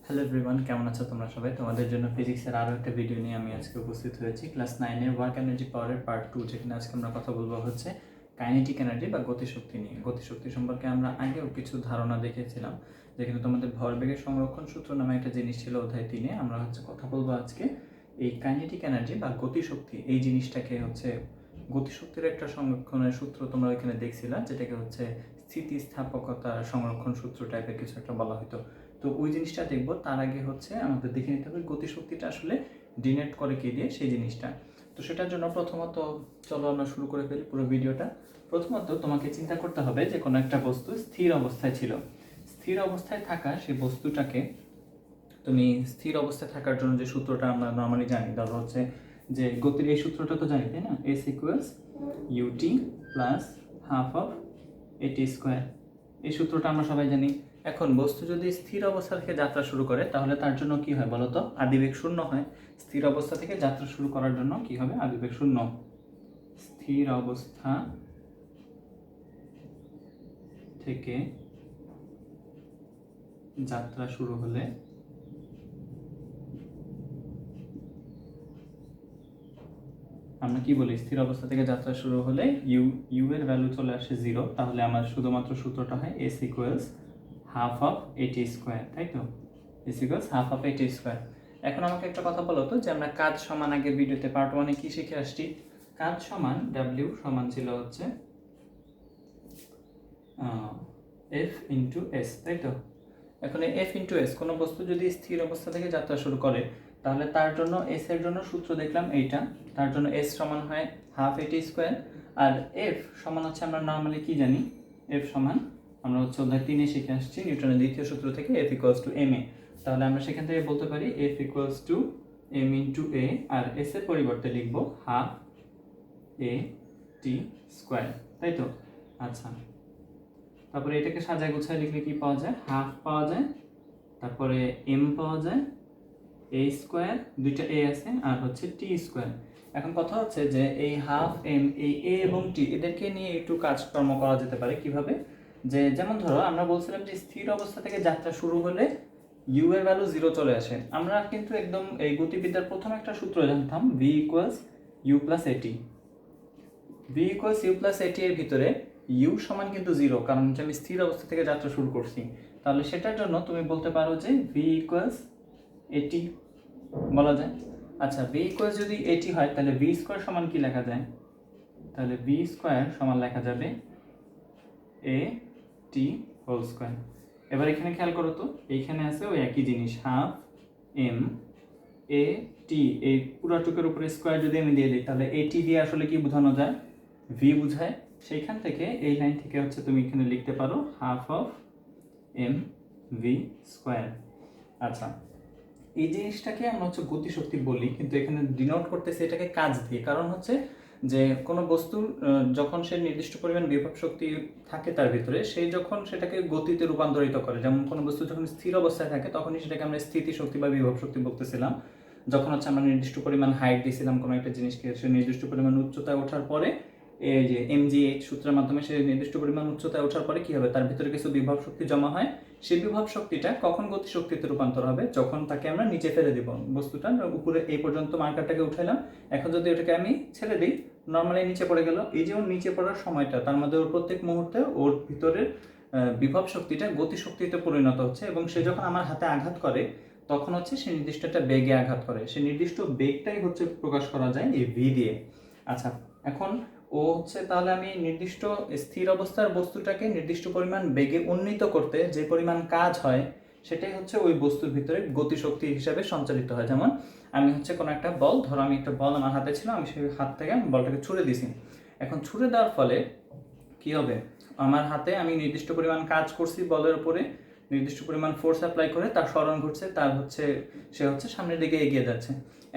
Hello everyone, কেমন আছো তোমরা সবাই? তোমাদের জন্য ফিজিক্সের আরও একটা ভিডিও নিয়ে আমি আজকে উপস্থিত হয়েছি। ক্লাস 9-এর ওয়ার্ক এনার্জি পাওয়ারের পার্ট 2, যেখানে আজকে আমরা কথা বলবো হচ্ছে কাইনেটিক এনার্জি বা গতিশক্তি নিয়ে। গতিশক্তি সম্পর্কে আমরা আগেও কিছু ধারণা দেখেছিলাম, যেখানে তোমাদের ভরবেগের সংরক্ষণ সূত্র নামে একটা জিনিস ছিল অধ্যায় 3-এ। আমরা কথা বলবো আজকে এই কাইনেটিক এনার্জি বা গতিশক্তি, এই জিনিসটাকে গতিশক্তির একটা সংরক্ষণের সূত্র তোমরা এখানে দেখছিলা, যেটাকে স্থিতিস্থাপকতা সংরক্ষণ সূত্র টাইপের কিছু একটা বলা হতো। তো ওই জিনিসটা দেখবো, তার আগে আমাদের দেখে নিতে হবে গতিশক্তিটা আসলে ডিনোট করে কে দিয়ে সেই জিনিসটা। তো সেটার জন্য প্রথমত চলো আমরা শুরু করে ফেলি পুরো ভিডিওটা। প্রথমত তোমাকে চিন্তা করতে হবে যে কোনো একটা বস্তু স্থির অবস্থায় ছিল। স্থির অবস্থায় থাকা সেই বস্তুটাকে তুমি স্থির অবস্থায় থাকার জন্য যে সূত্রটা আমরা নর্মালি জানি, ধরো হচ্ছে যে গতির এই সূত্রটা তো জানি, তাই না? S equals u t plus half of a t square. এই সূত্রটা আমরা সবাই জানি। এখন বস্তু যদি স্থির অবস্থা থেকে যাত্রা শুরু করে, তাহলে তার জন্য কি হয় বলতো? আদিবেগ শূন্য হয়। স্থির অবস্থা থেকে যাত্রা শুরু করার জন্য কি হবে? আদিবেগ শূন্য। স্থির অবস্থা থেকে যাত্রা শুরু হলে আমরা কি বলি? স্থির অবস্থা থেকে যাত্রা শুরু হলে ইউ এর ভ্যালু চলে আসে 0, তাহলে আমার শুধুমাত্র সূত্রটা হয় S equals half of a t square, তাই তো? S equals half of a t square. এখন আমাকে একটা কথা বলো তো, যে আমরা কাজ সমান আগের ভিডিওতে পার্ট 1-এ কি শিখে আসছি? কাজ সমান ডাব্লিউ সমান ছিল হচ্ছে এফ ইন্টু এস, তাই তো? এখন এই এফ ইন্টু এস, কোনো বস্তু যদি স্থির অবস্থা থেকে যাত্রা শুরু করে, তাহলে তার জন্য এস এর জন্য সূত্র দেখলাম এইটা। তার জন্য এস সমান হয় হাফ এটি স্কোয়ার, আর এফ সমান হচ্ছে আমরা নর্মালি কি জানি? এফ সমান আমরা হচ্ছে অধ্যায় 3-এ শিখে আসছি নিউটনের দ্বিতীয় সূত্র থেকে, F equals to m a. তাহলে আমরা সেখান থেকে বলতে পারি F equals to m into a, আর এস এর পরিবর্তে লিখবো হাফ এ টি স্কোয়ার, তাই তো? আচ্ছা, তারপরে এটাকে সাজায় গুছায় লিখলে কি পাওয়া যায়? হাফ পাওয়া যায়, তারপরে এম পাওয়া যায়, এ স্কোয়ার, দুইটা এ আছে, আর হচ্ছে টি স্কোয়ার। এখন কথা হচ্ছে যে এই হাফ এম, এই এ এবং টি, এদেরকে নিয়ে একটু কাজকর্ম করা যেতে পারে। কিভাবে? যে যেমন ধরো আমরা বলছিলাম যে স্থির অবস্থা থেকে যাত্রা শুরু হলে ইউ এর ভ্যালু 0 চলে আসে। আমরা কিন্তু একদম এই গতিবিদ্যার প্রথম একটা সূত্র জানতাম, ভি ইকুয়ালস ইউ প্লাস এটি। ভি ইকুয়ালস ইউ প্লাস এটি এর ভিতরে ইউ সমান কিন্তু 0, কারণ আমি স্থির অবস্থা থেকে যাত্রা শুরু করছি। তাহলে সেটার জন্য তুমি বলতে পারো যে ভি ইকুয়ালস এটি বলা যায়। আচ্ছা, ভি ইকুয়ালস যদি এটি হয়, তাহলে ভি স্কোয়ার সমান কি লেখা যায়? তাহলে ভি স্কোয়ার সমান লেখা যাবে এ টি হোল স্কোয়ার। এবার এখানে খেয়াল করো তো, এইখানে আছে ওই একই জিনিস, হাফ এম এ টি, এই পুরাটুকের উপরে স্কোয়ার যদি আমি দিয়ে দিই, তাহলে এ টি দিয়ে আসলে কি বোঝানো যায়? ভি বোঝায়। সেইখান থেকে এই লাইন থেকে হচ্ছে তুমি এখানে লিখতে পারো half of m v square. আচ্ছা, এই জিনিসটাকে আমরা হচ্ছে গতিশক্তি বলি, কিন্তু এখানে ডিনোট করতেছে এটাকে কাজ দিয়ে। কারণ হচ্ছে যে কোনো বস্তুর যখন সে নির্দিষ্ট পরিমাণ বিভব শক্তি থাকে তার ভিতরে, সেই যখন সেটাকে গতিতে রূপান্তরিত করে, যেমন কোনো বস্তু যখন স্থির অবস্থায় থাকে তখনই সেটাকে আমরা স্থিতিশক্তি বা বিভব শক্তি বলতেছিলাম। যখন হচ্ছে আমরা নির্দিষ্ট পরিমাণ হাইট দিয়েছিলাম কোনো একটা জিনিসকে, সে নির্দিষ্ট পরিমাণ উচ্চতায় ওঠার পরে, এই যে এমজিএইচ সূত্রের মাধ্যমে সে নির্দিষ্ট পরিমাণ উচ্চতায় ওঠার পরে কি হবে? তার ভিতরে কিছু বিভব শক্তি জমা হয়। সেই বিভব শক্তিটা কখন গতিশক্তিতে রূপান্তর হবে? যখন তাকে আমরা নিচে ফেলে দিব। বস্তুটা উপরে এই পর্যন্ত মার্কারটাকে উঠাইলাম, এখন যদি ওটাকে আমি ছেড়ে দিই, নর্মালি নিচে পড়ে গেল। এই যে ওর নিচে পড়ার সময়টা, তার মধ্যে ওর প্রত্যেক মুহূর্তে ওর ভিতরের বিভব শক্তিটা গতিশক্তিতে পরিণত হচ্ছে, এবং সে যখন আমার হাতে আঘাত করে তখন হচ্ছে সে নির্দিষ্ট একটা বেগে আঘাত করে। সে নির্দিষ্ট বেগটাই হচ্ছে প্রকাশ করা যায় এই ভি দিয়ে। আচ্ছা, এখন ও হচ্ছে, তাহলে আমি নির্দিষ্ট স্থির অবস্থার বস্তুটাকে নির্দিষ্ট পরিমাণ বেগে উন্নীত করতে যে পরিমাণ কাজ হয়, সেটাই হচ্ছে ওই বস্তুর ভিতরে গতিশক্তি হিসাবে সঞ্চালিত হয়। যেমন আমি হচ্ছে কোনো একটা বল, ধরো আমি একটা বল আমার হাতে ছিল, আমি সেই হাত থেকে বলটাকে ছুড়ে দিছি। এখন ছুড়ে দেওয়ার ফলে কি হবে? আমার হাতে আমি নির্দিষ্ট পরিমাণ কাজ করছি বলের উপরে, নির্দিষ্ট পরিমাণ ফোর্স অ্যাপ্লাই করে তার স্মরণ ঘটছে, সে হচ্ছে সামনের দিকে এগিয়ে যাচ্ছে।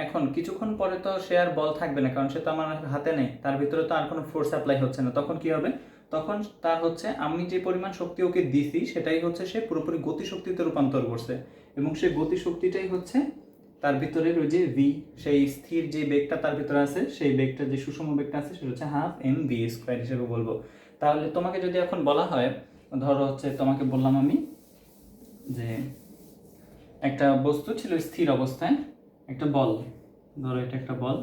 এখন কিছুক্ষণ পরে তো সে আর বল থাকবে না, কারণ সে তো আমার হাতে নেই, তার ভিতরে তো আর কোনো ফোর্স অ্যাপ্লাই হচ্ছে না। তখন কি হবে? তখন তার হচ্ছে আমি যে পরিমাণ শক্তি ওকে দিছি, সেটাই হচ্ছে সে পুরোপুরি গতিশক্তিতে রূপান্তর করছে, এবং সেই গতিশক্তিটাই হচ্ছে তার ভিতরের ওই যে ভি, সেই স্থির যে বেগটা তার ভিতরে আছে, সেই বেগটা যে সুষম বেগটা আছে, সেটা হচ্ছে হাফ এম ভি স্কোয়ার হিসেবে বলবো। তাহলে তোমাকে যদি এখন বলা হয়, ধরো হচ্ছে তোমাকে বললাম আমি যে একটা বস্তু ছিল স্থির অবস্থায়, একটা বল, ধরো এটা একটা বল,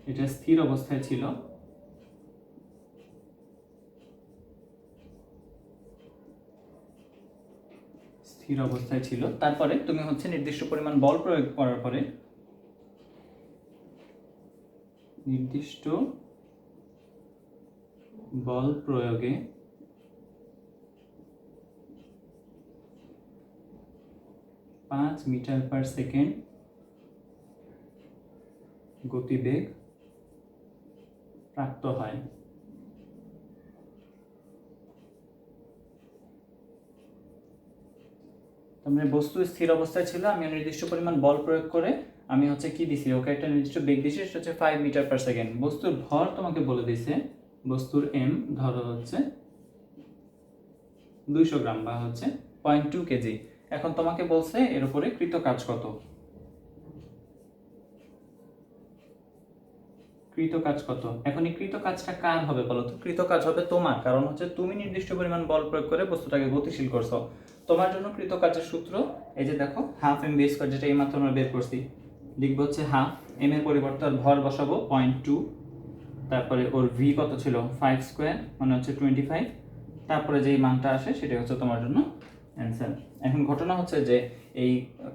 এটা স্থির অবস্থায় ছিল, স্থির অবস্থায় ছিল। তারপরে তুমি হচ্ছে নির্দিষ্ট পরিমাণ বল প্রয়োগ করার পরে, নির্দিষ্ট বল প্রয়োগে পাঁচ মিটার পার সেকেন্ড গতিবেগ প্রাপ্ত হয়। তার বস্তু স্থির অবস্থায় ছিল, আমি নির্দিষ্ট পরিমাণ বল প্রয়োগ করে আমি হচ্ছে কি দিছি, ওকে একটা নির্দিষ্ট বেগ দিছি, সেটা হচ্ছে 5 মিটার পার সেকেন্ড। বস্তুর ভর তোমাকে বলে দিছে, বস্তুর এম ধরো হচ্ছে 200 গ্রাম বা হচ্ছে 0.2 কেজি। এখন তোমাকে বলছে এর উপরে কৃত কাজ কত। কৃত কাজ কত? এখন এই কৃত কাজটা কার হবে বলো তো? কৃত কাজ হবে তোমার, কারণ হচ্ছে তুমি নির্দিষ্ট পরিমাণ বল প্রয়োগ করে বস্তুটাকে গতিশীল করছো। তোমার জন্য কৃত কাজের সূত্র এই যে দেখো, হাফ এম বি স্কয়ার, যেটা এইমাত্র আমরা বের করছি। লিখবো হচ্ছে হাফ, এম এর পরিবর্তে ভর বসাবো 0.2, তারপরে ওর ভি কত ছিল 5 স্কয়ার, মানে হচ্ছে 25, তারপরে যেই মানটা আসে সেটা হচ্ছে তোমার জন্য অ্যান্সার। এখন ঘটনা হচ্ছে যে এই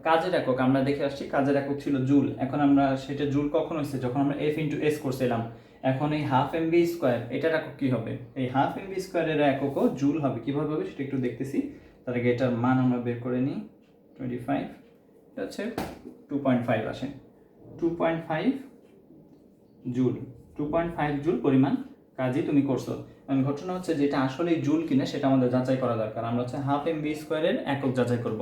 কাজের একক আমরা দেখে আসছি, কাজের একক ছিল জুল। এখন আমরা সেটা জুল কখন হয়েছে, যখন আমরা এফ ইন্টু এস করছিলাম। এখন এই হাফ এম বি স্কোয়ার এটার একক কি হবে? এই হাফ এম বি স্কোয়ারের এককও জুল হবে। কিভাবে হবে সেটা একটু দেখতেছি, তার আগে এটার মান আমরা বের করে নিই। 25 এটা হচ্ছে 2.5 আসে, 2.5 জুল, 2.5 জুল পরিমাণ কাজই তুমি করছো। ঘটনা হচ্ছে যেটা আসলে জুল কিনা সেটা আমাদের যাচাই করা দরকার। আমরা হচ্ছে হাফ এম বি স্কোয়ারের একক যাচাই করব।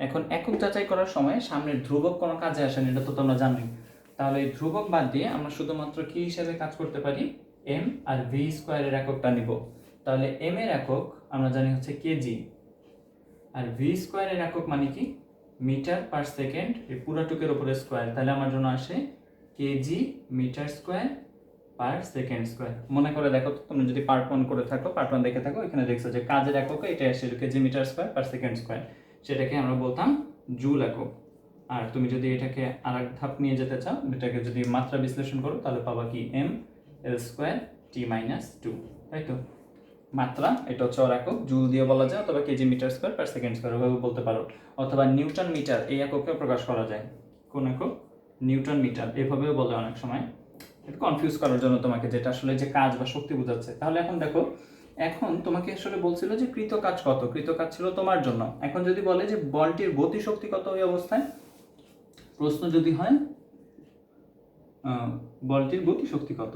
এখন একক যাচাই করার সময় সামনের ধ্রুবক কোনো কাজে আসে না, এটা তো তোমরা জানোই। তাহলে এই ধ্রুবক বাদ দিয়ে আমরা শুধুমাত্র কি হিসেবে কাজ করতে পারি, এম আর ভি স্কোয়ারের এককটা নিব। তাহলে এম এর একক আমরা জানি হচ্ছে কেজি, আর ভি স্কোয়ারের একক মানে কি মিটার পার সেকেন্ড, এই পুরাটুকের উপরে স্কোয়ার। তাহলে আমার জন্য আসে kg metre square per second square. মনে করে দেখো তো, তুমি যদি পার্ট 1 করে থাকো, পার্ট 1 দেখে থাকো, এখানে দেখছো যে কাজের একক এটা আসে kg metre square per second square, সেটাকে আমরা বলতাম জুল একক। আর তুমি যদি এটাকে আরেক ধাপ নিয়ে যেতে চাও, এটাকে যদি মাত্রা বিশ্লেষণ করো, তাহলে পাবা কি এম এল স্কোয়ার টি মাইনাস 2, তাই তো? মাত্রা এটা হচ্ছে ওর একক, জুল দিয়ে বলা যায়, অথবা kg metre square per second square ওভাবে বলতে পারো, অথবা নিউটন মিটার এই এককে প্রকাশ করা যায়। কোন একক? নিউটন মিটার, এভাবেও বলে অনেক সময়, এটা কনফিউজ করার জন্য তোমাকে, যেটা আসলে যে কাজ বা শক্তি বোঝাচ্ছে। তাহলে এখন দেখো, এখন তোমাকে আসলে বলছিল যে কৃত কাজ কত, কৃত কাজ ছিল তোমার জন্য। এখন যদি বলে যে বলটির গতি শক্তি কত ওই অবস্থায়, প্রশ্ন যদি হয় বলটির গতি শক্তি কত,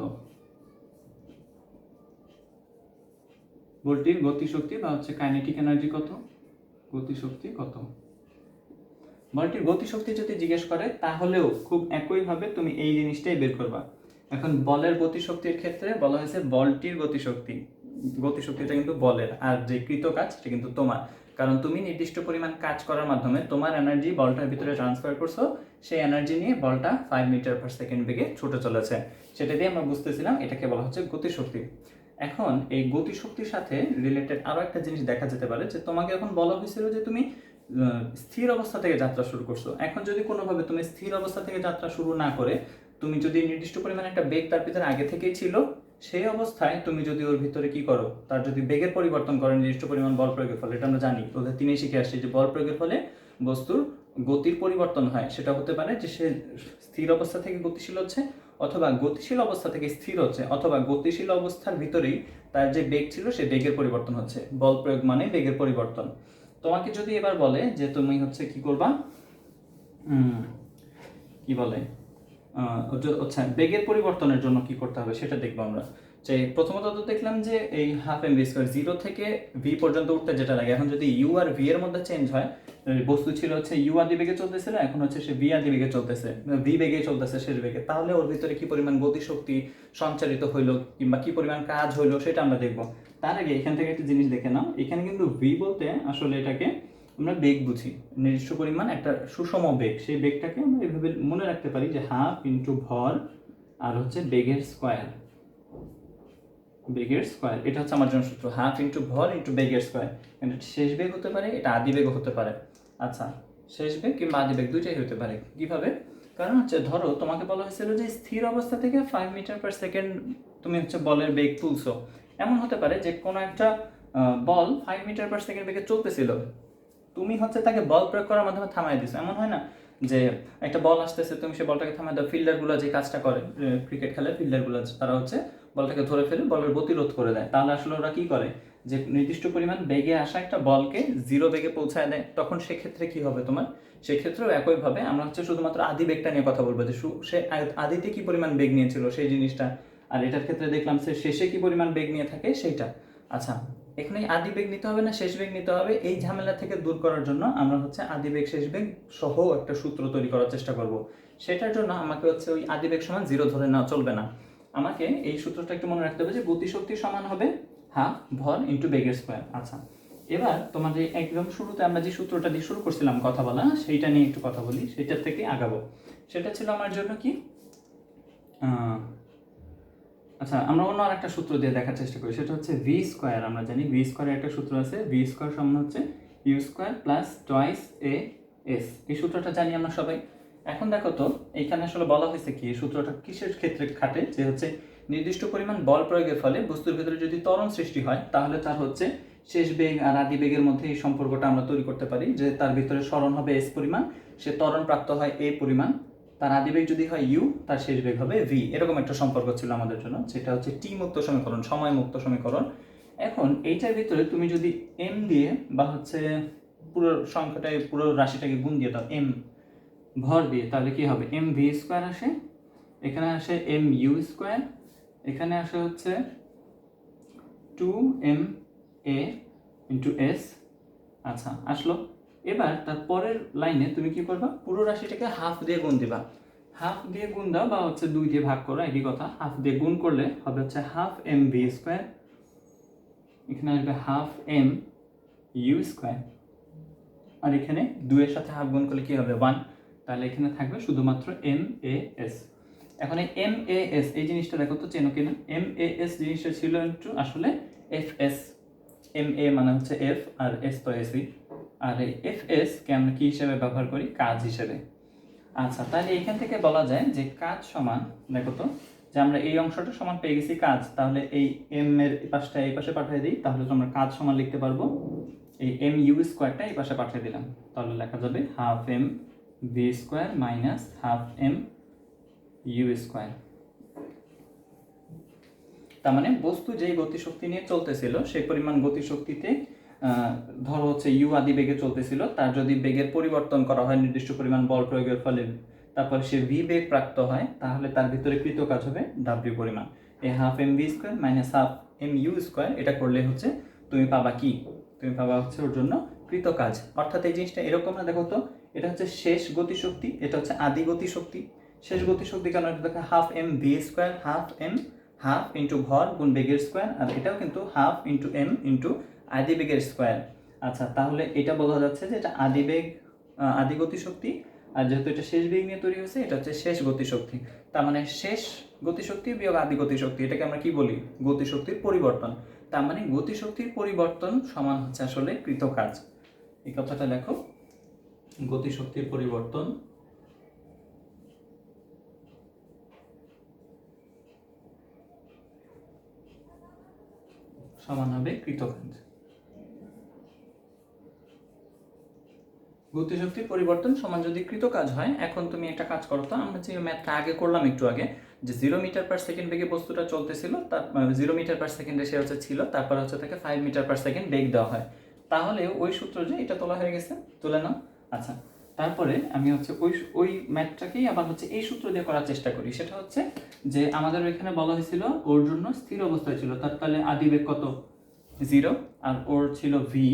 বলটির গতিশক্তি বা হচ্ছে কাইনেটিক এনার্জি কত, গতিশক্তি কত, বলটির গতিশক্তি যদি জিজ্ঞেস করে তাহলেও খুব একইভাবে তুমি এই জিনিসটাই বের করবা। এখন বলের গতিশক্তির ক্ষেত্রে বলা হয়েছে বলটির গতিশক্তি, গতিশক্তিটা কিন্তু বলের, আর যে কৃত কাজ সেটা কিন্তু তোমার, কারণ তুমি নির্দিষ্ট পরিমাণ কাজ করার মাধ্যমে তোমার এনার্জি বলটার ভিতরে ট্রান্সফার করছো, সেই এনার্জি নিয়ে বলটা 5 মিটার পার সেকেন্ড বেগে ছুটে চলেছে। সেটা দিয়ে আমরা বুঝতেছিলাম এটাকে বলা হচ্ছে গতিশক্তি। এখন এই গতিশক্তির সাথে রিলেটেড আরো একটা জিনিস দেখা যেতে পারে, যে তোমাকে এখন বলা হয়েছিল যে তুমি স্থির অবস্থা থেকে যাত্রা শুরু করছো। এখন যদি কোনোভাবে তুমি স্থির অবস্থা থেকে যাত্রা শুরু না করে, তুমি যদি নির্দিষ্ট পরিমাণে একটা বেগ তার ভিতরে আগে থেকেই ছিল, সেই অবস্থায় তুমি যদি ওর ভিতরে কি করো, তার যদি বেগের পরিবর্তন করে নির্দিষ্ট পরিমাণ বল প্রয়োগের ফলে, এটা আমরা জানি ওদের তিনেই শিখে আসছি যে বল প্রয়োগের ফলে বস্তুর গতির পরিবর্তন হয়। সেটা হতে পারে যে সে স্থির অবস্থা থেকে গতিশীল হচ্ছে, অথবা গতিশীল অবস্থা থেকে স্থির হচ্ছে, অথবা গতিশীল অবস্থার ভিতরেই তার যে বেগ ছিল সে বেগের পরিবর্তন হচ্ছে। বল প্রয়োগ মানে বেগের পরিবর্তন। তোমাকে যদি এবার বলে যে তুমি হচ্ছে কি করবা, কি বলে, আচ্ছা বেগের পরিবর্তনের জন্য কি করতে হবে সেটা দেখবো আমরা। যে প্রথমত তো দেখলাম যে এই হাফ এম ভি স্কোয়ার 0 থেকে ভি পর্যন্ত উঠতে যেটা লাগে, এখন যদি ইউ আর ভি এর মধ্যে চেঞ্জ হয়, বস্তু ছিল হচ্ছে ইউ আদি বেগে চলতেছিল, এখন হচ্ছে সে ভি আদি বেগে চলতেছে, ভি বেগে চলতেছে শেষ বেগে, তাহলে ওর ভিতরে কি পরিমাণ গতিশক্তি সঞ্চারিত হইলো কিংবা কি পরিমাণ কাজ হইলো সেটা আমরা দেখবো। তার আগে এখান থেকে একটা জিনিস দেখে নাও, এখানে কিন্তু ভি বলতে আসলে এটাকে আমরা বেগ বুঝি, নির্দিষ্ট পরিমাণ একটা সুষম বেগ, সেই বেগটাকে আমরা এভাবে মনে রাখতে পারি যে হাফ ইন্টু ভর আর হচ্ছে বেগের স্কোয়ার, বেগের স্কোয়ার, এটা হচ্ছে আমার জন্য সূত্র, হাফ ইন্টু ভর ইন্টু বেগের স্কোয়ার। এটা শেষ বেগ হতে পারে, এটা আদি বেগ হতে পারে। আচ্ছা শেষ বেগ কিংবা আদি বেগ দুইটাই হতে পারে। কিভাবে? কারণ হচ্ছে ধরো তোমাকে বলা হয়েছিল যে স্থির অবস্থা থেকে 5 মিটার পার সেকেন্ড তুমি হচ্ছে বলের বেগ তুলছো। এমন হতে পারে যে কোনো একটা বল 5 মিটার পার সেকেন্ড বেগে চলতেছিল, তুমি হচ্ছে তাকে বল প্রয়োগ করার মাধ্যমে থামাই দিছো। এমন হয় না যে একটা বল আসতেছে, তুমি সেই বলটাকে থামাই দাও। ফিল্ডারগুলো যে কাজটা করে ক্রিকেট খেলায়, ফিল্ডারগুলো তারা হচ্ছে বলটাকে ধরে ফেলে বলের গতিরোধ করে দেয়। তাহলে আসলে ওরা কি করে, যে নির্দিষ্ট পরিমাণ বেগে আসা একটা বলকে জিরো বেগে পৌঁছায় দেয়। তখন সেক্ষেত্রে কি হবে তোমার, সেক্ষেত্রেও একইভাবে আমরা হচ্ছে শুধুমাত্র আদি বেগটা নিয়ে কথা বলবো, যে সে আদিতে কি পরিমাণ বেগ নিয়েছিল সেই জিনিসটা, আর এটার ক্ষেত্রে দেখলাম সে শেষে কি পরিমাণ বেগ নিয়ে থাকে সেইটা। আচ্ছা, এখানে আদি বেগ নিতে হবে না শেষ বেগ নিতে হবে, এই ঝামেলা থেকে দূর করার জন্য আমরা হচ্ছে আদি বেগ শেষ বেগ সহ একটা সূত্র তৈরি করার চেষ্টা করব। সেটার জন্য আমাকে হচ্ছে ওই আদি বেগ সমান জিরো ধরে নেওয়া চলবে না। আমাকে এই সূত্রটা একটু মনে রাখতে হবে যে গতিশক্তি সমান হবে হাফ ভর ইন্টু বেগের স্কোয়ার। আচ্ছা, এবার তোমাদের একদম শুরুতে আমরা যে সূত্রটা দিয়ে শুরু করছিলাম কথা বলা, সেইটা নিয়ে একটু কথা বলি, সেটার থেকে আগাবো। সেটা ছিল আমার জন্য কি, আচ্ছা আমরা অন্য আর একটা সূত্র দিয়ে দেখার চেষ্টা করি। সেটা হচ্ছে ভি স্কোয়ার। আমরা জানি ভি স্কোয়ারের একটা সূত্র আছে, ভি স্কোয়ার সমান হচ্ছে u square plus twice a s. এই সূত্রটা জানি আমরা সবাই। এখন দেখো তো এইখানে আসলে বলা হয়েছে কি, এই সূত্রটা কিসের ক্ষেত্রে খাটে, যে হচ্ছে নির্দিষ্ট পরিমাণ বল প্রয়োগের ফলে বস্তুর ভিতরে যদি ত্বরণ সৃষ্টি হয়, তাহলে তার হচ্ছে শেষ বেগ আর আদি বেগের মধ্যে এই সম্পর্কটা আমরা তৈরি করতে পারি, যে তার ভিতরে সরণ হবে এস পরিমাণ, সে ত্বরণ প্রাপ্ত হয় এ পরিমাণ, তার আদি বেগ যদি হয় ইউ, তার শেষ বেগ হবে ভি। এরকম একটা সম্পর্ক ছিল আমাদের জন্য, যেটা হচ্ছে টি মুক্ত সমীকরণ, সময় মুক্ত সমীকরণ। এখন এইটার ভিতরে তুমি যদি এম দিয়ে বা হচ্ছে পুরো সংখ্যাটায় পুরো রাশিটাকে গুণ দিয়ে দাও এম ভর দিয়ে, তাহলে কি হবে, এম ভি স্কোয়ার আসে, এখানে আসে এম ইউ স্কোয়ার, এখানে আসে হচ্ছে 2m a ইন্টু এস। আচ্ছা আসলো। এবার তার পরের লাইনে তুমি কি করবা, পুরো রাশিটাকে হাফ দিয়ে গুণ দিবা। হাফ দিয়ে গুণ দাও বা হচ্ছে 2 দিয়ে ভাগ করো, একই কথা। হাফ দিয়ে গুণ করলে হবে হচ্ছে হাফ এম ভি স্কোয়ার, এখানে আসবে হাফ এম ইউ স্কোয়ার, আর এখানে 2 এর সাথে হাফ গুণ করলে কি হবে 1, তাহলে এখানে থাকবে শুধুমাত্র এম এ এস। এখন এই এম এ এস এই জিনিসটা দেখো তো চেনো কিনা। এম এ এস জিনিসটা ছিল একটু আসলে এফ এস। এম এ মানে হচ্ছে এফ আর এস তো এসই, আর এই এফ এস কে আমরা কি হিসেবে ব্যবহার করি, কাজ হিসেবে। আচ্ছা, তাহলে এখান থেকে বলা যায় যে কাজ সমান, দেখো তো যে আমরা এই অংশটা সমান পেয়ে গেছি কাজ, তাহলে এই এম এর পাশটা এই পাশে পাঠিয়ে দিই, তাহলে তো আমরা কাজ সমান লিখতে পারবো এই এম ইউ স্কোয়ারটা এই পাশে পাঠিয়ে দিলাম, তাহলে লেখা যাবে half m v square minus half m u square. তার মানে বস্তু যেই গতিশক্তি নিয়ে চলতেছিল সেই পরিমাণ গতিশক্তিতে ধরো হচ্ছে ইউ আদি বেগে চলতেছিল, তার যদি বেগের পরিবর্তন করা হয় নির্দিষ্ট পরিমাণ বল প্রয়োগের ফলে, তারপরে সে ভি বেগ প্রাপ্ত হয়, তাহলে তার ভিতরে কৃত কাজ হবে ডাব্লিউ পরিমাণ। এই half m v square minus half m u square, এটা করলে হচ্ছে তুমি পাবা কি, তুমি পাবা হচ্ছে ওর জন্য কৃত কাজ। অর্থাৎ এই জিনিসটা এরকম না, দেখো তো এটা হচ্ছে শেষ গতিশক্তি, এটা হচ্ছে আদি গতিশক্তি। শেষ গতিশক্তি কেন, এটা দেখো half m v square, half into ভর গুণ বেগের স্কোয়ার, আর এটাও কিন্তু হাফ ইন্টু এম ইন্টু আদি বেগের স্কোয়ার। আচ্ছা, তাহলে এটা বোঝা যাচ্ছে যে এটা আদি বেগ, আদি গতিশক্তি, আর যেহেতু এটা শেষ বেগ নিয়ে তৈরি হয়েছে, এটা হচ্ছে শেষ গতিশক্তি। তার মানে শেষ গতিশক্তি বিয়োগ আদি গতিশক্তি, এটাকে আমরা কি বলি, গতিশক্তির পরিবর্তন। তার মানে গতিশক্তির পরিবর্তন সমান হচ্ছে আসলে কৃত কাজ। এই কথাটা দেখো, গতিশক্তির পরিবর্তন সমান হবে কৃত কাজ। গতিশক্তির পরিবর্তন সমান যদি কৃত কাজ হয়, এখন তুমি একটা কাজ করো তো, আমরা যে ম্যাথটা আগে করলাম একটু আগে, যে 0 মিটার পার সেকেন্ড বেগে বস্তুটা চলতেছিল, তার 0 মিটার পার সেকেন্ডে সে হচ্ছে ছিল, তারপর হচ্ছে তাকে 5 মিটার পার সেকেন্ড বেগ দেওয়া হয়, তাহলে ওই সূত্র যে এটা তোলা হয়ে গেছে, তুলে নাও। আচ্ছা, তারপরে আমি হচ্ছে ওই ম্যাথটাকেই আবার হচ্ছে এই সূত্র দিয়ে করার চেষ্টা করি। সেটা হচ্ছে যে আমাদের এখানে বলা হয়েছিল ওর জন্য স্থির অবস্থায় ছিল, তার তাহলে আদি বেগ কত 0, আর ওর ছিল ভি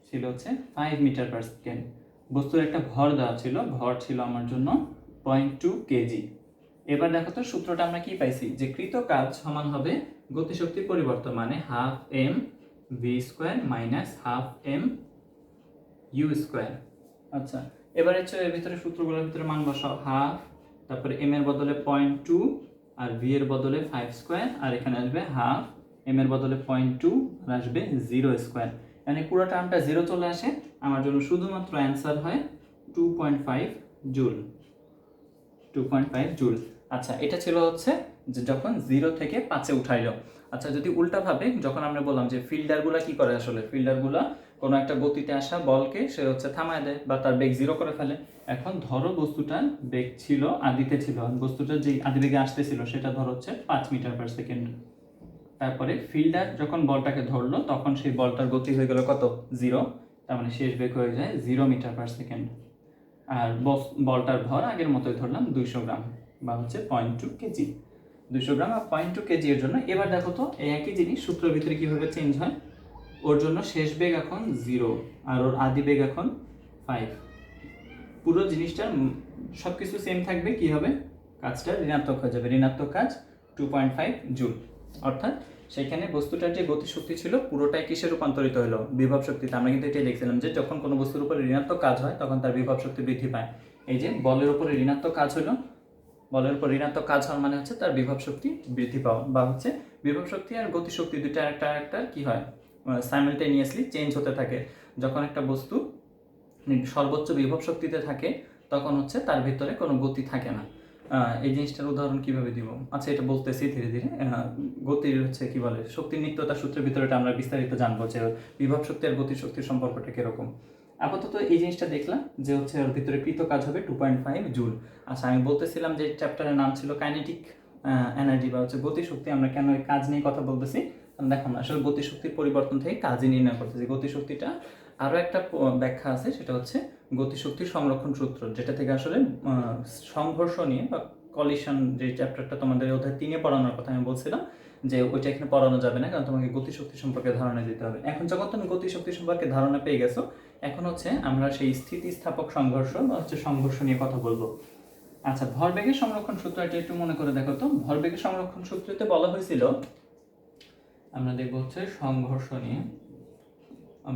ছিল হচ্ছে 5 মিটার পার সেকেন্ড। বস্তুর একটা ভর দেওয়া ছিল, ভর ছিল আমার জন্য 0.2 কেজি। এবার দেখো তো সূত্রটা আমরা কি পাইছি, যে কৃত কাজ সমান হবে গতিশক্তির পরিবর্তন, মানে half m v square minus half m u square. আচ্ছা, এবার হচ্ছে এর ভিতরে সূত্রগুলোর ভিতরে মান বসাও, হাফ, তারপরে এম এর বদলে 0.2, আর ভি এর বদলে 5 স্কোয়ার, আর এখানে আসবে হাফ এম এর বদলে 0.2, আর আসবে 0 স্কোয়ার। মানে পুরো টার্মটা 0 চলে আসে, আমার জন্য শুধুমাত্র অ্যান্সার হয় 2.5 জুল। 2.5 জুল। আচ্ছা, এটা ছিল হচ্ছে যে যখন 0 থেকে 5-এ উঠাইলো। আচ্ছা, যদি উল্টাভাবে যখন আমরা বললাম যে ফিল্ডারগুলো কি করে, আসলে ফিল্ডারগুলো কোনো একটা গতিতে আসা বলকে সে হচ্ছে থামায় দেয় বা তার বেগ 0 করে ফেলে। এখন ধরো বস্তুটার বেগ ছিল, আদিতে ছিল, বস্তুটার যে আদি বেগে আসতেছিল সেটা ধরো হচ্ছে 5 মিটার পার সেকেন্ড। তারপরে ফিল্ডার যখন বলটাকে ধরলো তখন সেই বলটার গতি হয়ে গেল কত? 0। তার মানে শেষ বেগ হয়ে যায় 0 মিটার পার সেকেন্ড। আর বলটার ভর আগের মতোই ধরলাম 200 গ্রাম বা হচ্ছে 0.2 কেজি। 200 গ্রাম আর 0.2 কেজি এর জন্য এবার দেখো তো এই একই জিনিস সূত্রের ভিতরে কিভাবে চেঞ্জ হয়। ওর জন্য শেষ বেগ এখন 0 আর ওর আদি বেগ এখন 5। পুরো জিনিসটার সব কিছু সেম থাকবে, কি হবে? কাজটা ঋণাত্মক হয়ে যাবে। ঋণাত্মক কাজ 2.5 জুল। অর্থাৎ সেখানে বস্তুটার যে গতিশক্তি ছিল পুরোটাই কিসে রূপান্তরিত হলো? বিভব শক্তিতে। আমরা কিন্তু এটাই দেখছিলাম যে যখন কোনো বস্তুর উপরে ঋণাত্মক কাজ হয় তখন তার বিভব শক্তি বৃদ্ধি পায়। এই যে বলের উপরে ঋণাত্মক কাজ হলো, বলের উপর ঋণাত্মক কাজ হওয়ার মানে হচ্ছে তার বিভব শক্তি বৃদ্ধি পাওয়া, বা হচ্ছে বিভব শক্তি আর গতিশক্তি দুইটা একটা কি হয়, সাইমালটেনিয়াসলি চেঞ্জ হতে থাকে। যখন একটা বস্তু সর্বোচ্চ বিভব শক্তিতে থাকে তখন হচ্ছে তার ভিতরে কোনো গতি থাকে না। এই জিনিসটার উদাহরণ কিভাবে দিব? আচ্ছা, এটা বলতেছি ধীরে ধীরে। গতির হচ্ছে কি বলে, শক্তির নিত্যতা সূত্রের ভিতরে এটা আমরা বিস্তারিত জানবো যে বিভব শক্তি আর গতি শক্তির সম্পর্কটা কিরকম। আপাতত এই জিনিসটা দেখলাম যে হচ্ছে ওর ভিতরে কৃত কাজ হবে 2.5 জুল। আচ্ছা, আমি বলতেছিলাম যে চ্যাপ্টারের নাম ছিল কাইনেটিক এনার্জি বা হচ্ছে গতিশক্তি। আমরা কেন এই কাজ নিয়ে কথা বলতেছি? দেখো না, আসলে গতিশক্তির পরিবর্তন থেকে কাজই নির্ণয় করতেছি। গতিশক্তিটা আরও একটা ব্যাখ্যা আছে, সেটা হচ্ছে গতিশক্তির সংরক্ষণ সূত্র, যেটা থেকে আসলে সংঘর্ষ নিয়ে বা কলিশন, যে চ্যাপ্টারটা তোমাদের অধ্যায় 3-এ পড়ানোর কথা আমি বলছিলাম, যে ওইটা এখানে পড়ানো যাবে না, কারণ তোমাকে গতিশক্তি সম্পর্কে ধারণা দিতে হবে। এখন যখন তুমি গতিশক্তি সম্পর্কে ধারণা পেয়ে গেছো, এখন হচ্ছে আমরা সেই স্থিতিস্থাপক সংঘর্ষ বা হচ্ছে সংঘর্ষ নিয়ে কথা বলবো। আচ্ছা, ভরবেগের সংরক্ষণ সূত্র, এটা একটু মনে করে দেখো তো। ভরবেগের সংরক্ষণ সূত্রতে বলা হয়েছিল, আমরা দেখবো হচ্ছে সংঘর্ষ নিয়ে।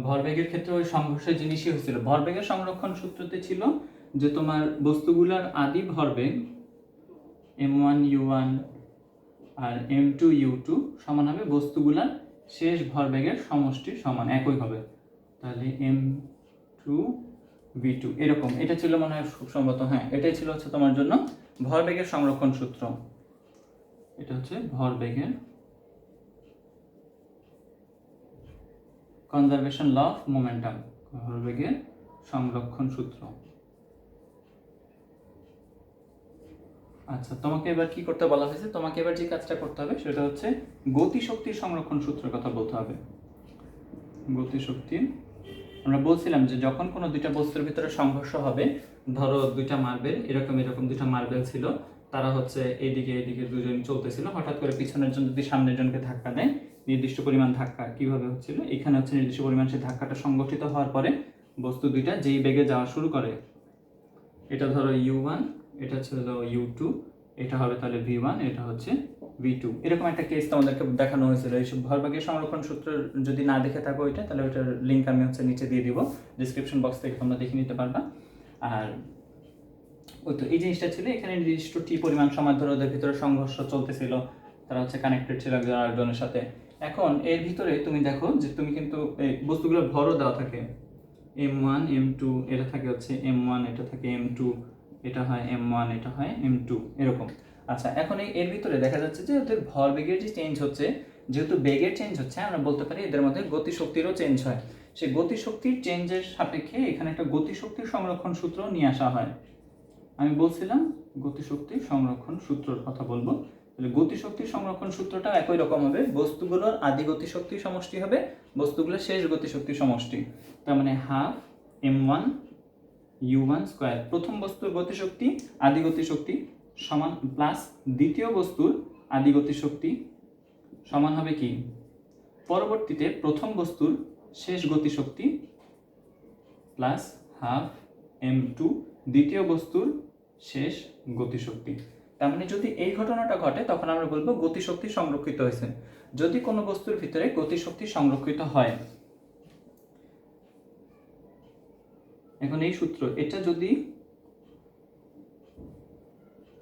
ভরবেগের ক্ষেত্রে ওই সংঘর্ষের জিনিসই হয়েছিল। ভরবেগের সংরক্ষণ সূত্রতে ছিল যে তোমার বস্তুগুলার আদি ভরবেগ m1 u1 আর m2 u2 সমান হবে বস্তুগুলার শেষ ভরবেগের সমষ্টির সমান, একই হবে। তাহলে m2 v2 এরকম। এটা ছিল মনে হয় খুব সম্ভবত, হ্যাঁ এটাই ছিল হচ্ছে তোমার জন্য ভরবেগের সংরক্ষণ সূত্র। এটা হচ্ছে ভরবেগের কনজারভেশন ল অফ মোমেন্টাম, ভরবেগের সংরক্ষণ সূত্র। আচ্ছা, তোমাকে এবার কি করতে বলা হয়েছে? তোমাকে এবার যে কাজটা করতে হবে সেটা হচ্ছে গতিশক্তির সংরক্ষণ সূত্রের কথা বলতে হবে। গতিশক্তি, আমরা বলছিলাম যে যখন কোনো দুইটা বস্তুর ভিতরে সংঘর্ষ হবে, ধরো দুইটা মার্বেল, এরকম দুইটা মার্বেল ছিল, তারা হচ্ছে এইদিকে দুজন চলতেছিল, হঠাৎ করে পিছনের জন যদি সামনের জনকে ধাক্কা দেয়, নির্দিষ্ট পরিমাণ ধাক্কা কিভাবে হচ্ছিল, এখানে হচ্ছে নির্দিষ্ট পরিমাণ সেই ধাক্কাটা সংগঠিত হওয়ার পরে বস্তু দুইটা যেই বেগে যাওয়া শুরু করে, এটা ধরো u1, এটা ছিল u2, এটা হবে তাহলে v1, এটা হচ্ছে v2। এরকম একটা কেস তোমাদেরকে দেখানো হয়েছিল। এইসব ভরবেগের সংরক্ষণ সূত্র যদি না দেখে থাকো ওইটা, তাহলে ওইটার লিঙ্ক আমি হচ্ছে নিচে দিয়ে দিব, ডিসক্রিপশন বক্স থেকে তোমরা দেখে নিতে পারবা। আর ওই তো এই জিনিসটা ছিল, এখানে নির্দিষ্ট টি পরিমাণ সময় ধরে ওদের ভিতরে সংঘর্ষ চলতেছিল, তারা হচ্ছে কানেক্টেড ছিল একজন আরেকজনের সাথে। এখন এর ভিতরে তুমি দেখো যে তুমি কিন্তু এই বস্তুগুলোর ভরও দেওয়া থাকে, m1 m2, এটা থাকে হচ্ছে m1, এটা থাকে m2, এটা হয় m1, এটা হয় m2, এরকম। আচ্ছা, এখন এর ভিতরে দেখা যাচ্ছে যে ওদের ভরবেগের যে চেঞ্জ হচ্ছে, যেহেতু বেগের চেঞ্জ হচ্ছে, আমরা বলতে পারি এদের মধ্যে গতিশক্তিরও চেঞ্জ হয়। সেই গতিশক্তির চেঞ্জের সাপেক্ষে এখানে একটা গতিশক্তির সংরক্ষণ সূত্র নিয়ে আসা হয়। আমি বলছিলাম গতিশক্তির সংরক্ষণ সূত্রের কথা বলবো। তাহলে গতিশক্তির সংরক্ষণ সূত্রটা একই রকম হবে, বস্তুগুলোর আদি গতিশক্তির সমষ্টি হবে বস্তুগুলোর শেষ গতিশক্তির সমষ্টি। তার মানে হাফ m1 u1 স্কয়ার, প্রথম বস্তুর গতিশক্তি আদি গতিশক্তি সমান প্লাস দ্বিতীয় বস্তুর আদি গতিশক্তি সমান হবে কি, পরবর্তীতে প্রথম বস্তুর শেষ গতিশক্তি প্লাস হাফ m2 দ্বিতীয় বস্তুর শেষ গতিশক্তি। তার মানে যদি এই ঘটনাটা ঘটে তখন আমরা বলবো গতিশক্তি সংরক্ষিত হয়েছে। যদি কোনো বস্তুর ভিতরে গতিশক্তি সংরক্ষিত হয়, এখন এই সূত্র এটা যদি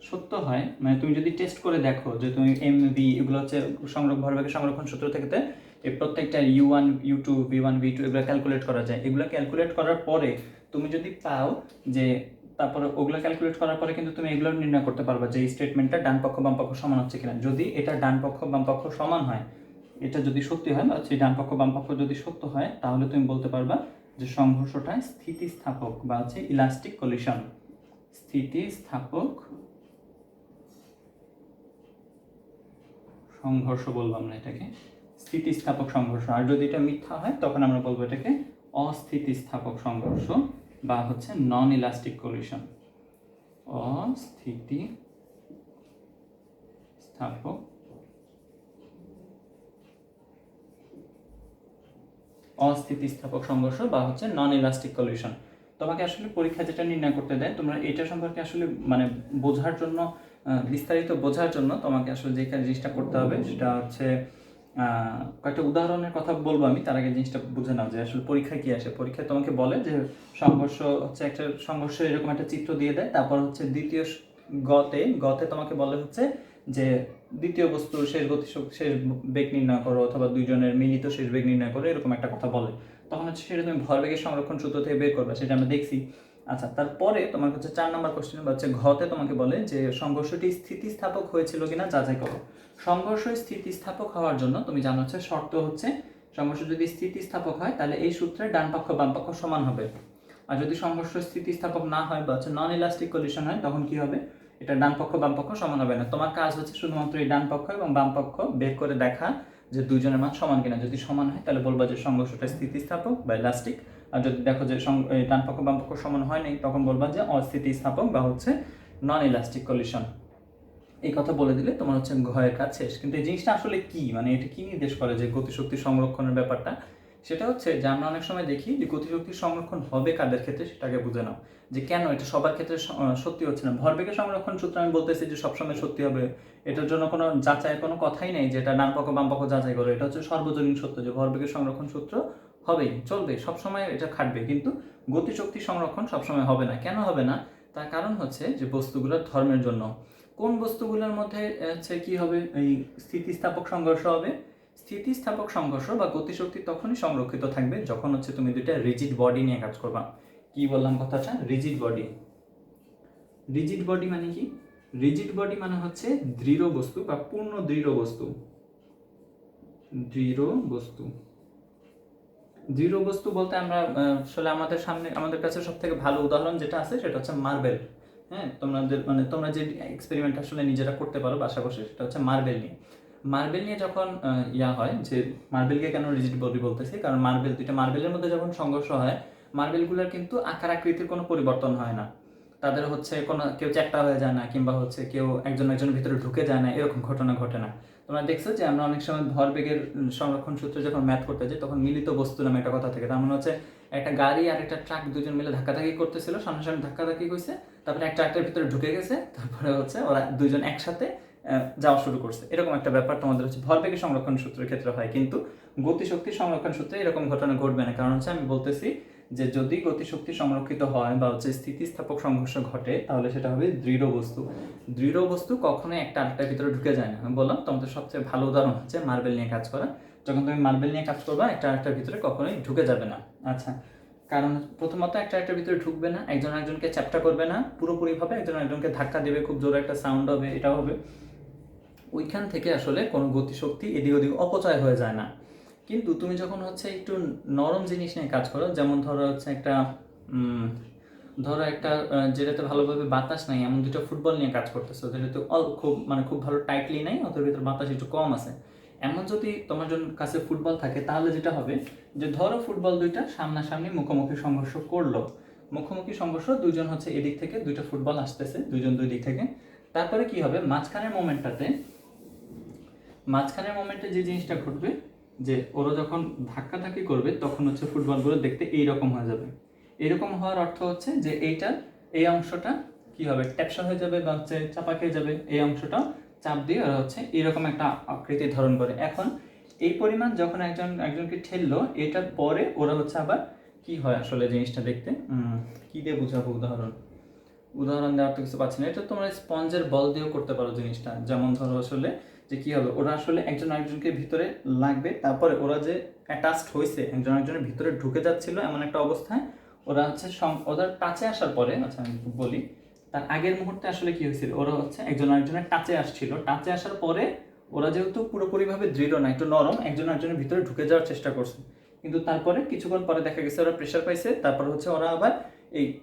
সত্য হয়, মানে তুমি যদি টেস্ট করে দেখো যে তুমি mv এগুলো হচ্ছে ভরবেগের সংরক্ষণ সূত্র থেকে এই প্রত্যেকটা u1 u2 v1 v2 এগুলো ক্যালকুলেট করা যায়। এগুলো ক্যালকুলেট করার পরে তুমি যদি পাও যে তারপরে ওগুলো ক্যালকুলেট করার পরে কিন্তু তুমি এগুলো নির্ণয় করতে পারবা যে এই স্টেটমেন্টটা ডান পক্ষ বাম পক্ষ সমান হচ্ছে কিনা। যদি এটা ডান পক্ষ বাম পক্ষ সমান হয়, এটা যদি সত্যি হয় বা সেই ডান পক্ষ বাম পক্ষ যদি সত্য হয়, তাহলে তুমি বলতে পারবা যে সংঘর্ষটা স্থিতিস্থাপক বা হচ্ছে ইলাস্টিক কলিশন। স্থিতিস্থাপক সংঘর্ষ বলবো আমরা এটাকে, স্থিতিস্থাপক সংঘর্ষ। আর যদি এটা মিথ্যা হয় তখন আমরা বলবো এটাকে অস্থিতিস্থাপক সংঘর্ষ বা হচ্ছে নন ইলাস্টিক কলিশন। অস্থিতিস্থাপক সংঘর্ষ বা হচ্ছে নন ইলাস্টিক কলিশন। তোমাকে আসলে পরীক্ষা যেটা নির্ণয় করতে দেয়, তোমরা এটা সম্পর্কে আসলে মানে বোঝার জন্য, বিস্তারিত বোঝার জন্য তোমাকে আসলে যে জিনিসটা করতে হবে সেটা হচ্ছে কয়েকটা উদাহরণের কথা বলবো আমি, তার আগে জিনিসটা বুঝে নাও যে আসলে পরীক্ষায় কি আসে। পরীক্ষায় তোমাকে বলে যে সংঘর্ষ হচ্ছে একটা সংঘর্ষ, এরকম একটা চিত্র দিয়ে দেয়, তারপর হচ্ছে দ্বিতীয় গতে তোমাকে বলে হচ্ছে যে দ্বিতীয় বস্তুর শেষ বেগ নির্ণয় করো অথবা দুইজনের মিলিত শেষ বেগ নির্ণয় করো, এরকম একটা কথা বলে। তখন হচ্ছে সেটা তুমি ভরবেগের সংরক্ষণ সূত্র থেকে বের করবে, সেটা আমরা দেখছি। আচ্ছা, তারপরে তোমার হচ্ছে 4 নম্বর কোশ্চেন বা হচ্ছে ঘতে তোমাকে বলে যে সংঘর্ষটি স্থিতিস্থাপক হয়েছিল কিনা যাচাই করো। সংঘর্ষ স্থিতিস্থাপক হওয়ার জন্য তুমি জানো হচ্ছে শর্ত হচ্ছে সংঘর্ষ যদি স্থিতিস্থাপক হয় তাহলে এই সূত্রে ডান পক্ষ বাম পক্ষ সমান হবে। আর যদি সংঘর্ষ স্থিতিস্থাপক না হয় বা হচ্ছে নন ইলাস্টিক কলিশন হয়, তখন কি হবে, এটা ডান পক্ষ বাম পক্ষ সমান হবে না। তোমার কাজ হচ্ছে শুধুমাত্র এই ডান পক্ষ এবং বাম পক্ষ বের করে দেখা যে দুইজনের মান সমান কিনা। যদি সমান হয় তাহলে বলবা যে সংঘর্ষটা স্থিতিস্থাপক বা ইলাস্টিক। আর যদি দেখো যে ডান পক্ষ বাম পক্ষ সমান হয় নাই, তখন বলবা যে অস্থিতিস্থাপক বা হচ্ছে নন ইলাস্টিক কলিশন। এই কথা বলে দিলে তোমার হচ্ছে ঘয়ের কাজ শেষ। কিন্তু এই জিনিসটা আসলে কি, মানে এটা কি নির্দেশ করে যে গতিশক্তি সংরক্ষণের ব্যাপারটা, সেটা হচ্ছে যে আমরা অনেক সময় দেখি যে গতিশক্তির সংরক্ষণ হবে কাদের ক্ষেত্রে সেটাকে বুঝে নাও যে কেন এটা সবার ক্ষেত্রে সত্যি হচ্ছে না। ভরবেগের সংরক্ষণ সূত্র আমি বলতেছি যে সবসময় সত্যি হবে, এটার জন্য কোনো যাচাইয়ের কোনো কথাই নেই যে এটা ডান পক্ষ বাম পক্ষ যাচাই করে। এটা হচ্ছে সর্বজনীন সত্য যে ভরবেগের সংরক্ষণ সূত্র হবেই, চলবে, সবসময় এটা খাটবে। কিন্তু গতিশক্তি সংরক্ষণ সবসময় হবে না। কেন হবে না? তার কারণ হচ্ছে যে বস্তুগুলোর ধর্মের জন্য। কোন বস্তুগুলোর মধ্যে হচ্ছে কি হবে, এই স্থিতিস্থাপক সংঘর্ষ হবে। স্থিতিস্থাপক সংঘর্ষ বা গতিশক্তি তখনই সংরক্ষিত থাকবে যখন হচ্ছে তুমি দুইটা রিজিড বডি নিয়ে কাজ করবা। কি বললাম কথাটা? Rigid body. রিজিড বডি মানে কি? রিজিড বডি মানে হচ্ছে দৃঢ় বস্তু বা পূর্ণ দৃঢ় বস্তু। দৃঢ় বস্তু, দৃঢ় বস্তু বলতে আমরা আসলে আমাদের কাছে সব থেকে ভালো উদাহরণ যেটা আছে সেটা হচ্ছে মার্বেল। হ্যাঁ, তোমরা যে এক্সপেরিমেন্ট আসলে নিজেরা করতে পারো বাসা বসে, সেটা হচ্ছে মার্বেল নিয়ে যখন হয় যে মার্বেলকে কেন রিজিড বডি বলতেছি, কারণ দুইটা মার্বেলের মধ্যে যখন সংঘর্ষ হয়, মার্বেলগুলোর কিন্তু আকার আকৃতির কোনো পরিবর্তন হয় না। তাদের হচ্ছে কেউ চ্যাপ্টা হয়ে যায় না, কিংবা হচ্ছে কেউ একজনের ভিতরে ঢুকে যায় না, এরকম ঘটনা ঘটে না। তোমরা দেখছো যে আমরা অনেক সময় ভরবেগের সংরক্ষণ সূত্রে যখন ম্যাথ করতে যাই, তখন মিলিত বস্তু নামে একটা কথা থাকে। তার মানে হচ্ছে একটা গাড়ি আর একটা ট্রাক দুজন মিলে ধাক্কাধাক্কি করতেছিল, সামনাসামনি ধাক্কাধাক্কি করছে, তারপরে একটা ট্রাকের ভিতরে ঢুকে গেছে, তারপরে হচ্ছে ওরা দুজন একসাথে যাওয়া শুরু করছে। এরকম একটা ব্যাপার তোমাদের হচ্ছে ভরবেগের সংরক্ষণ সূত্রের ক্ষেত্রে হয়। কিন্তু গতিশক্তির সংরক্ষণ সূত্রে এরকম ঘটনা ঘটবে না। কারণ হচ্ছে আমি বলতেছি যে যদি গতিশক্তি সংরক্ষিত হয় বা হচ্ছে স্থিতিস্থাপক সংঘর্ষ ঘটে, তাহলে সেটা হবে দৃঢ় বস্তু। দৃঢ় বস্তু কখনোই একটা আরেকটার ভিতরে ঢুকে যায় না। আমি বললাম তোমাদের সবচেয়ে ভালো উদাহরণ হচ্ছে মার্বেল নিয়ে কাজ করা। যখন তুমি মার্বেল নিয়ে কাজ করবা, একটা আরেকটার ভিতরে কখনোই ঢুকে যাবে না। আচ্ছা, কারণ প্রথমত একটা আরেকটার ভিতরে ঢুকবে না, একজন একজনকে চ্যাপ্টা করবে না পুরোপুরিভাবে, একজন একজনকে ধাক্কা দেবে, খুব জোরে একটা সাউন্ড হবে, এটাও হবে। ওইখান থেকে আসলে কোনো গতিশক্তি এদিক ওদিক অপচয় হয়ে যায় না। কিন্তু তুমি যখন হচ্ছে একটু নরম জিনিস নিয়ে কাজ করো, যেমন ধরো হচ্ছে একটা যেটাতে ভালোভাবে বাতাস নাই এমন দুটো ফুটবল নিয়ে কাজ করতেছো, যেটাতে খুব ভালো টাইটলি নাই, ওদের ভিতরে বাতাস একটু কম আছে, এমন যদি তোমার জন্য কাছে ফুটবল থাকে, তাহলে যেটা হবে যে ধরো ফুটবল দুইটা সামনাসামনি মুখোমুখি সংঘর্ষ করলো। মুখোমুখি সংঘর্ষ, দুইজন হচ্ছে এদিক থেকে, দুইটা ফুটবল আসতেছে দুইজন দুই দিক থেকে। তারপরে কি হবে, মাঝখানের মোমেন্টে যে জিনিসটা ঘটবে যে ওরা যখন ধাক্কাধাক্কি করবে, তখন হচ্ছে ফুটবলগুলো দেখতে এইরকম হয়ে যাবে। এরকম হওয়ার অর্থ হচ্ছে যে এই অংশটা কি হবে, ট্যাপসা হয়ে যাবে বা হচ্ছে চাপা খেয়ে যাবে। এই অংশটা চাপ দিয়ে ওরা হচ্ছে এরকম একটা আকৃতি ধারণ করে। এখন এই পরিমাণ যখন একজনকে ঠেললো, এটার পরে ওরা হচ্ছে আবার কি হয় আসলে জিনিসটা দেখতে, কি দিয়ে বুঝাবো উদাহরণ দেওয়ার তো কিছু পাচ্ছি না। এটা তোমরা স্পঞ্জের বল দিয়েও করতে পারো জিনিসটা। যেমন ধরো আসলে যে কি হবে, ওরা আসলে একজন আরেকজনকে ভিতরে লাগবে, তারপরে ওরা যে অ্যাটাচড হয়েছে, একজন আরেকজনের ভিতরে ঢুকে যাচ্ছিল এমন একটা অবস্থায় ওরা হচ্ছে ওদের টাচে আসার পরে, আচ্ছা আমি বলি, তার আগের মুহূর্তে আসলে কি হয়েছিল, ওরা হচ্ছে একজন আরেকজনের টাচে আসছিল, টাচে আসার পরে ওরা যেহেতু পুরোপুরিভাবে দৃঢ় না, একটু নরম, একজন আরেকজনের ভিতরে ঢুকে যাওয়ার চেষ্টা করছে, কিন্তু তারপরে কিছুক্ষণ পরে দেখা গেছে ওরা প্রেশার পাইছে, তারপর হচ্ছে ওরা আবার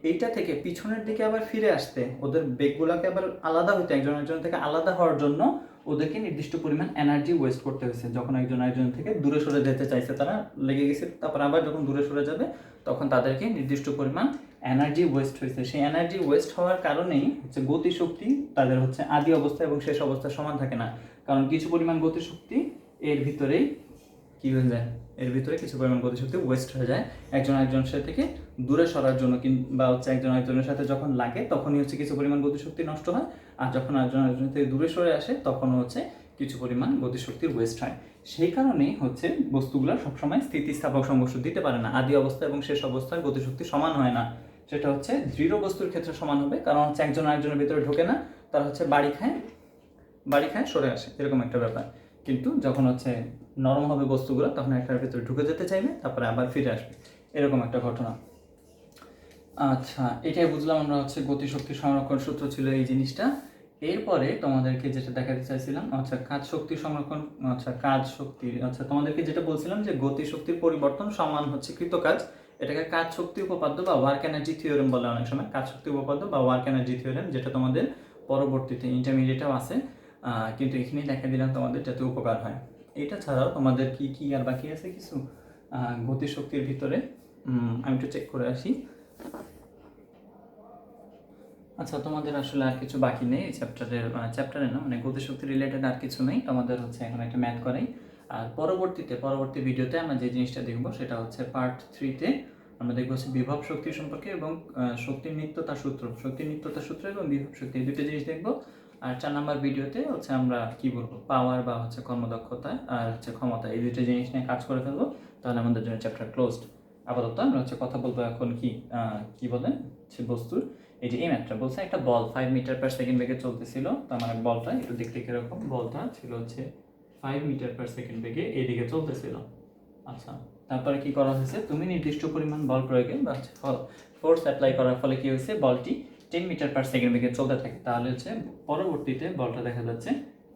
এইটা থেকে পিছনের দিকে আবার ফিরে আসতে, ওদের বেগগুলোকে আবার আলাদা হইতে, একজন একজন থেকে আলাদা হওয়ার জন্য ওদেরকে নির্দিষ্ট পরিমাণ এনার্জি ওয়েস্ট করতে হয়েছে। যখন একজন একজন থেকে দূরে সরে যেতে চাইছে, তারা লেগে গেছে, তারপর আবার যখন দূরে সরে যাবে তখন তাদেরকে নির্দিষ্ট পরিমাণ এনার্জি ওয়েস্ট হয়েছে। সেই এনার্জি ওয়েস্ট হওয়ার কারণেই হচ্ছে গতিশক্তি তাদের হচ্ছে আদি অবস্থা এবং শেষ অবস্থা সমান থাকে না, কারণ কিছু পরিমাণ গতিশক্তি এর ভিতরেই কি হয়ে যায়, এর ভিতরে কিছু পরিমাণ গতিশক্তি ওয়েস্ট হয়ে যায় একজন আরেকজনের থেকে দূরে সরার জন্য, বা হচ্ছে একজন আরেকজনের সাথে যখন লাগে তখনই হচ্ছে কিছু পরিমাণ গতিশক্তি নষ্ট হয়, আর যখন একজন আরেকজন থেকে দূরে সরে আসে তখন হচ্ছে কিছু পরিমাণ গতিশক্তির ওয়েস্ট হয়। সেই কারণেই হচ্ছে বস্তুগুলো সবসময় স্থিতিস্থাপক সংঘর্ষ দিতে পারে না, আদি অবস্থা এবং শেষ অবস্থার গতিশক্তি সমান হয় না। সেটা হচ্ছে দৃঢ় বস্তুর ক্ষেত্রে সমান হবে, কারণ হচ্ছে একজন আরেকজনের ভিতরে ঢোকে না, তারা হচ্ছে বাড়ি খায় সরে আসে, এরকম একটা ব্যাপার। কিন্তু যখন হচ্ছে নরম হবে বস্তুগুলো তখন একটার ভিতরে ঢুকে যেতে চাইবে, তারপরে আবার ফিরে আসবে, এরকম একটা ঘটনা। আচ্ছা, এটাই বুঝলাম আমরা হচ্ছে গতিশক্তি সংরক্ষণ সূত্র ছিল এই জিনিসটা। এরপরে তোমাদেরকে যেটা দেখাতে চাইছিলাম, আচ্ছা কাজ শক্তি সংরক্ষণ, আচ্ছা কাজ শক্তি, আচ্ছা তোমাদেরকে যেটা বলছিলাম যে গতিশক্তির পরিবর্তন সমান হচ্ছে কৃতকাজ, এটাকে কাজ শক্তি উপপাদ্য বা ওয়ার্ক এনার্জি থিওরেম বলে অনেক সময়, কাজ শক্তি উপপাদ্য বা ওয়ার্ক এনার্জি থিওরেম, যেটা তোমাদের পরবর্তীতে ইন্টারমিডিয়েটেও আছে, কিন্তু এখানেই দেখা দিলাম তোমাদের যাতে উপকার হয়। এটা ছাড়াও তোমাদের কি কি আর বাকি আছে কিছু গতিশক্তির ভিতরে, আমি একটু চেক করে আসি। আচ্ছা, তোমাদের আসলে আর কিছু বাকি নেই এই চ্যাপ্টারে না, মানে গতিশক্তি রিলেটেড আর কিছু নেই, তোমাদের হচ্ছে এখন একটা ম্যাথ করাই। আর পরবর্তী ভিডিওতে আমরা যে জিনিসটা দেখবো সেটা হচ্ছে পার্ট 3-তে আমরা দেখবো হচ্ছে বিভব শক্তি সম্পর্কে এবং শক্তির নিত্যতা সূত্র, এবং বিভব শক্তি, এই দুটো জিনিস দেখবো। আর 4 নাম্বার ভিডিওতে হচ্ছে আমরা কি বলবো, পাওয়ার বা হচ্ছে কর্মদক্ষতা আর হচ্ছে ক্ষমতা, এই দুটো জিনিস নিয়ে কাজ করে ফেলবো, তাহলে আমাদের জন্য চ্যাপ্টার ক্লোজড। আপাতত আমরা হচ্ছে কথা বলবো এখন কি বলে হচ্ছে বস্তুর, এই যে এই ম্যাথটা বলছে একটা বল 5 মিটার পার সেকেন্ড বেগে চলতেছিল, তার মানে বলটা একটু দেখতে কিরকম, বলটা ছিল হচ্ছে 5 মিটার পার সেকেন্ড বেগে এইদিকে চলতেছিল। আচ্ছা, তারপরে কি করা হয়েছে, তুমি নির্দিষ্ট পরিমাণ বল প্রয়োগে বা ফোর্স অ্যাপ্লাই করার ফলে কি হয়েছে, বলটি 10 মিটার পার সেকেন্ড বেগে চলতে থাকে, তাহলে হচ্ছে পরবর্তীতে বলটা দেখা যাচ্ছে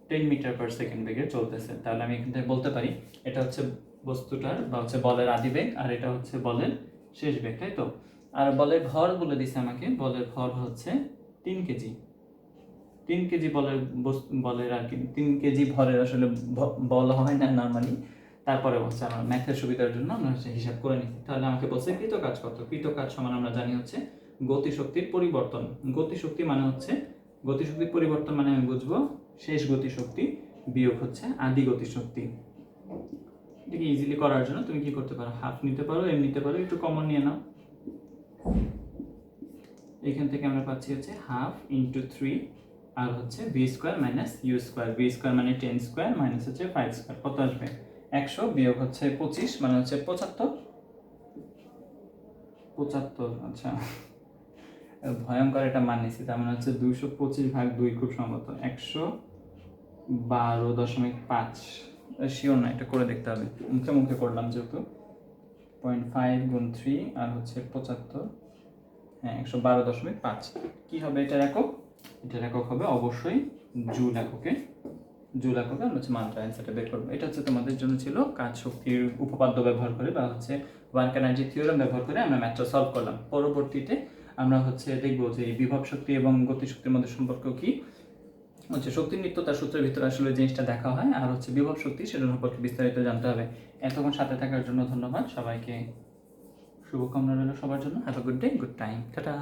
10 মিটার পার সেকেন্ড বেগে চলতেছে। তাহলে আমি এখান থেকে বলতে পারি এটা হচ্ছে বস্তুটার বা হচ্ছে বলের আদি বেগ, আর এটা হচ্ছে বলের শেষ বেগ, তাই তো। আর বলের ভর বলে দিছে আমাকে, বলের ভর হচ্ছে 3 কেজি। 3 কেজি বলের আর কি 3 কেজি ভরের আসলে বল হয় না নর্মালি, তারপরে হচ্ছে আমার ম্যাথের সুবিধার জন্য আমরা হচ্ছে হিসাব করে নিচ্ছি। তাহলে আমাকে বলছে কৃতকাজ কত, কৃতকাজ সমান আমরা জানি হচ্ছে গতিশক্তির পরিবর্তন। গতিশক্তির পরিবর্তন মানে আমি বুঝবো শেষ গতিশক্তি বিয়োগ হচ্ছে আদি গতিশক্তি। এটাকে ইজিলি করার জন্য তুমি কি করতে পারো, হাফ নিতে পারো, এম নিতে পারো, একটু কমন নিয়ে নাও। এখান থেকে আমরা পাচ্ছি হচ্ছে হাফ ইন্টু 3 আর হচ্ছে v square minus u square, v square মানে 10 স্কোয়ার মাইনাস হচ্ছে 5 স্কোয়ার, কত আসবে 100 বিয়োগ হচ্ছে 25 মানে হচ্ছে 75। আচ্ছা ভয়ঙ্কর এটা মান নিচ্ছি, তার মানে হচ্ছে 225 ভাগ 2 খুব সম্ভবত 112.5, শিওর না, এটা করে দেখতে হবে, মুখে করলাম যেহেতু। 0.5 গুণ 3 আর হচ্ছে 75, হ্যাঁ 112.5। কি হবে এটার একক? এটার একক হবে অবশ্যই জুল এককে আমরা হচ্ছে মানটা অ্যান্সারটা বের করবো। এটা হচ্ছে তোমাদের জন্য ছিল কাজ শক্তির উপপাদ্য ব্যবহার করে বা হচ্ছে ওয়ার্ক এনার্জি থিওরেম ব্যবহার করে আমরা ম্যাথটা সলভ করলাম। পরবর্তীতে আমরা হচ্ছে দেখবো যে বিভব শক্তি এবং গতিশক্তির মধ্যে সম্পর্ক কি, হচ্ছে শক্তির নিত্যতার সূত্রের ভিতরে আসলে জিনিসটা দেখা হয়, আর হচ্ছে বিভব শক্তি সেটা সম্পর্কে বিস্তারিত জানতে হবে। এতক্ষণ সাথে থাকার জন্য ধন্যবাদ সবাইকে, শুভকামনা রইল সবার জন্য। Have a good day, good time, tata.